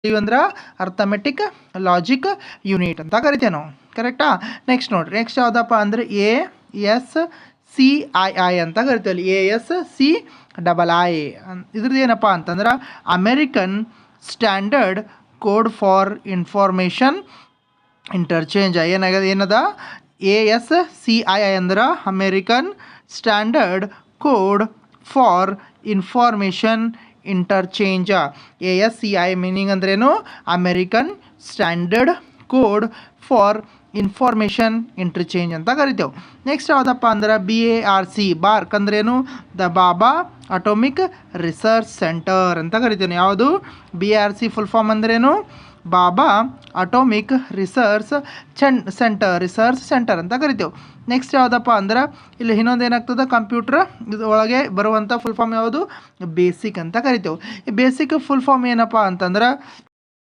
ಅಂದ್ರೆ arithmetic logic unit ಅಂತ ಕರಿತೇವೆ ನಾವು. ಕರೆಕ್ಟಾ? ನೆಕ್ಸ್ಟ್ ನೋಡ್ರಿ, ನೆಕ್ಸ್ಟ್ ಯಾವುದಪ್ಪ ಅಂದರೆ ASCII ಅಂತ ಕರಿತೇವೆ. ASCII ಇದ್ರದ್ದು ಏನಪ್ಪ ಅಂತಂದ್ರೆ American standard code for information interchange. ಏನದ ASCII ಅಂದ್ರೆ American standard code for information ಇಂಟರ್ಚೇಂಜ. ASCII meaning ಅಂದ್ರೇನು? American standard code for information interchange ಅಂತ ಕರಿತೇವೆ. ನೆಕ್ಸ್ಟ್ ಯಾವುದಪ್ಪ ಅಂದ್ರೆ BARC. ಬಾರ್ಕ್ ಅಂದ್ರೇನು? The Baba atomic research centre ಅಂತ ಕರಿತೇವೆ. ಯಾವುದು? BARC ಫುಲ್ ಫಾರ್ಮ್ ಅಂದ್ರೇನು? ಬಾಬಾ ಅಟೋಮಿಕ್ ರಿಸರ್ಚ್ ಸೆಂಟರ್ ಅಂತ ಕರಿತೇವೆ. ನೆಕ್ಸ್ಟ್ ಯಾವುದಪ್ಪ ಅಂದ್ರೆ ಇಲ್ಲಿ ಇನ್ನೊಂದು ಏನಾಗ್ತದೆ, ಕಂಪ್ಯೂಟರ್ ಇದು ಒಳಗೆ ಬರುವಂಥ ಫುಲ್ ಫಾರ್ಮ್ ಯಾವುದು? ಬೇಸಿಕ್ ಅಂತ ಕರಿತೇವೆ. ಈ ಬೇಸಿಕ್ ಫುಲ್ ಫಾರ್ಮ್ ಏನಪ್ಪ ಅಂತಂದ್ರೆ